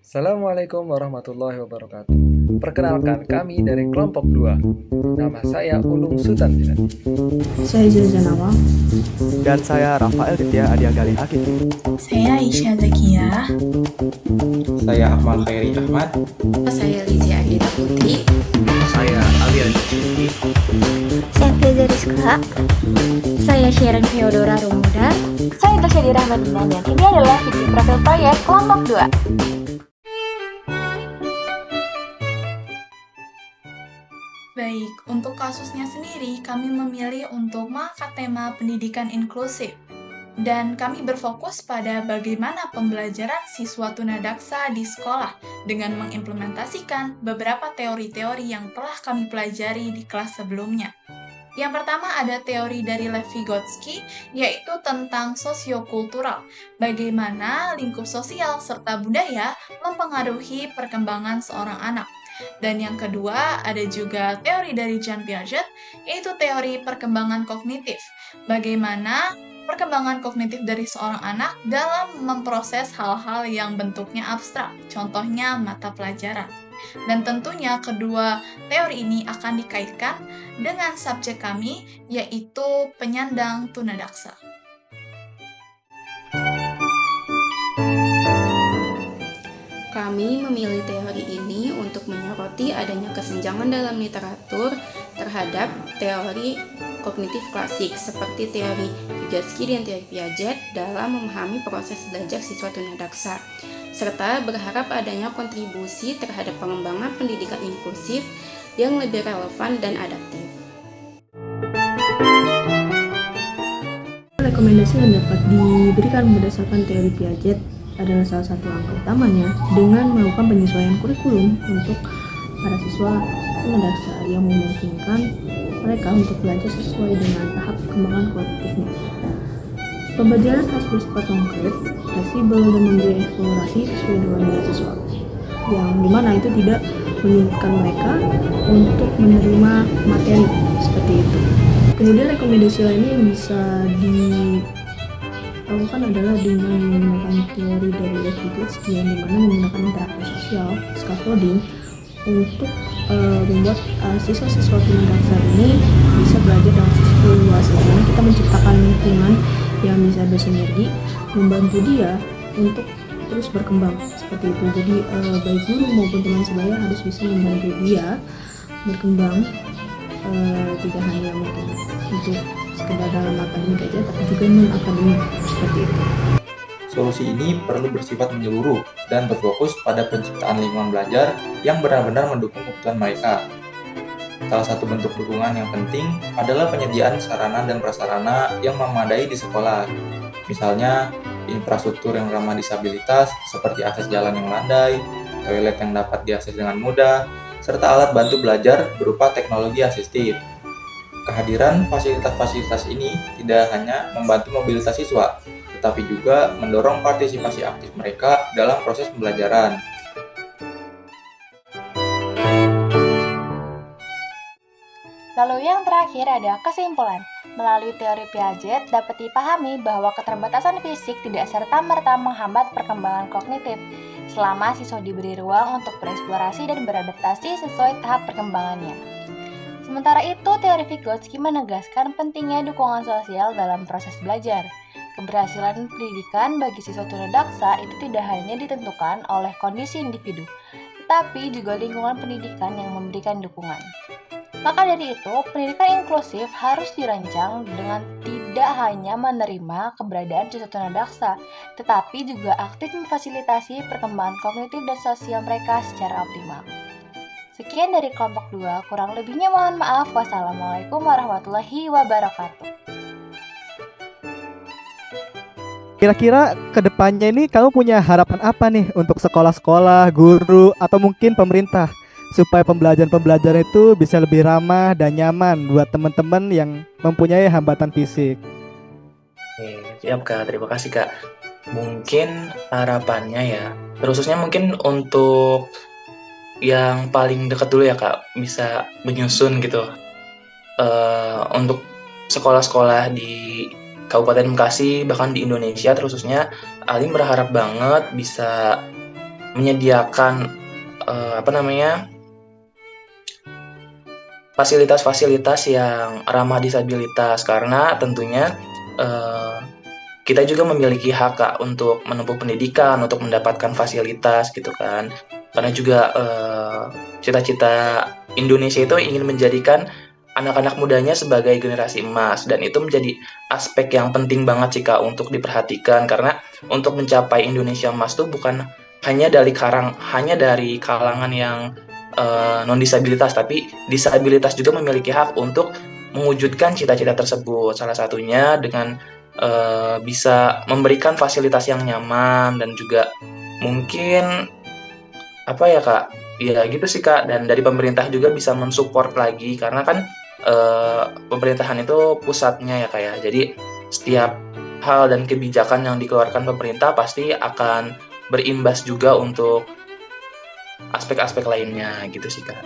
Assalamualaikum warahmatullahi wabarakatuh. Perkenalkan kami dari kelompok 2. Nama saya Ulung Sutantina. Saya Zilza Nawang. Dan saya Rafael Ditya Adiagali Akif. Saya Aisyah Zakia. Saya Akmal Khairi Ahmad. Saya Lizzie Agita Putri. Saya Alian Cinti. Saya Feza Rizka. Saya Sharon Theodora Rumuda. Saya Tasya Rahmadina dan ini adalah video profil proyek kelompok 2. Baik, untuk kasusnya sendiri kami memilih untuk mengangkat tema pendidikan inklusif. Dan kami berfokus pada bagaimana pembelajaran siswa tunadaksa di sekolah dengan mengimplementasikan beberapa teori-teori yang telah kami pelajari di kelas sebelumnya. Yang pertama ada teori dari Lev Vygotsky, yaitu tentang sosiokultural, bagaimana lingkup sosial serta budaya mempengaruhi perkembangan seorang anak. Dan yang kedua ada juga teori dari Jean Piaget, yaitu teori perkembangan kognitif, bagaimana perkembangan kognitif dari seorang anak dalam memproses hal-hal yang bentuknya abstrak, contohnya mata pelajaran. Dan tentunya kedua teori ini akan dikaitkan dengan subjek kami, yaitu penyandang tunadaksa. Kami memilih teori ini untuk menyoroti adanya kesenjangan dalam literatur terhadap teori kognitif klasik seperti teori Vygotsky dan teori Piaget dalam memahami proses belajar siswa tunadaksa, serta berharap adanya kontribusi terhadap pengembangan pendidikan inklusif yang lebih relevan dan adaptif. Rekomendasi yang dapat diberikan berdasarkan teori Piaget adalah salah satu langkah utamanya dengan melakukan penyesuaian kurikulum untuk para siswa tunadaksa yang memungkinkan mereka untuk belajar sesuai dengan tahap perkembangan kognitifnya. Pembelajaran harus bersifat konkret, fleksibel, dan memberi eksplorasi sesuai dengan minat siswa, yang dimana itu tidak menyulitkan mereka untuk menerima materi seperti itu. Kemudian rekomendasi lainnya yang bisa dilakukan adalah dengan menggunakan teori dari Lev Vygotsky yang dimana menggunakan interaksi sosial, scaffolding, untuk membuat siswa-siswa tunadaksa ini bisa belajar dalam sistem luas, karena kita menciptakan lingkungan yang bisa bersinergi membantu dia untuk terus berkembang seperti itu. Jadi baik guru maupun teman sebaya harus bisa membantu dia berkembang, tidak hanya mungkin untuk sekedar dalam akademik aja, tapi juga non akademik seperti itu. Solusi ini perlu bersifat menyeluruh dan berfokus pada penciptaan lingkungan belajar yang benar-benar mendukung kebutuhan mereka. Salah satu bentuk dukungan yang penting adalah penyediaan sarana dan prasarana yang memadai di sekolah. Misalnya, infrastruktur yang ramah disabilitas seperti akses jalan yang landai, toilet yang dapat diakses dengan mudah, serta alat bantu belajar berupa teknologi asistif. Kehadiran fasilitas-fasilitas ini tidak hanya membantu mobilitas siswa, tetapi juga mendorong partisipasi aktif mereka dalam proses pembelajaran. Lalu yang terakhir ada kesimpulan. Melalui teori Piaget dapat dipahami bahwa keterbatasan fisik tidak serta-merta menghambat perkembangan kognitif selama siswa diberi ruang untuk bereksplorasi dan beradaptasi sesuai tahap perkembangannya. Sementara itu, teori Vygotsky menegaskan pentingnya dukungan sosial dalam proses belajar. Keberhasilan pendidikan bagi siswa tunadaksa itu tidak hanya ditentukan oleh kondisi individu, tetapi juga lingkungan pendidikan yang memberikan dukungan. Maka dari itu, pendidikan inklusif harus dirancang dengan tidak hanya menerima keberadaan siswa tunadaksa, tetapi juga aktif memfasilitasi perkembangan kognitif dan sosial mereka secara optimal. Sekian dari kelompok 2, kurang lebihnya mohon maaf. Wassalamualaikum warahmatullahi wabarakatuh. Kira-kira kedepannya ini kamu punya harapan apa nih untuk sekolah-sekolah, guru, atau mungkin pemerintah supaya pembelajaran itu bisa lebih ramah dan nyaman buat teman-teman yang mempunyai hambatan fisik? Siap Kak, terima kasih Kak. Mungkin harapannya ya, khususnya mungkin untuk yang paling dekat dulu ya Kak, bisa menyusun gitu untuk sekolah-sekolah di Kabupaten Bekasi, bahkan di Indonesia terkhususnya. Alim berharap banget bisa menyediakan fasilitas-fasilitas yang ramah disabilitas, karena tentunya kita juga memiliki hak Kak untuk menempuh pendidikan, untuk mendapatkan fasilitas gitu kan. Karena juga cita-cita Indonesia itu ingin menjadikan anak-anak mudanya sebagai generasi emas, dan itu menjadi aspek yang penting banget sih Kak untuk diperhatikan, karena untuk mencapai Indonesia emas itu bukan hanya dari kalangan yang non disabilitas, tapi disabilitas juga memiliki hak untuk mewujudkan cita-cita tersebut. Salah satunya dengan bisa memberikan fasilitas yang nyaman, dan juga mungkin ya gitu sih Kak. Dan dari pemerintah juga bisa mensupport lagi, karena kan pemerintahan itu pusatnya ya Kak ya. Jadi setiap hal dan kebijakan yang dikeluarkan pemerintah pasti akan berimbas juga untuk aspek-aspek lainnya gitu sih Kak.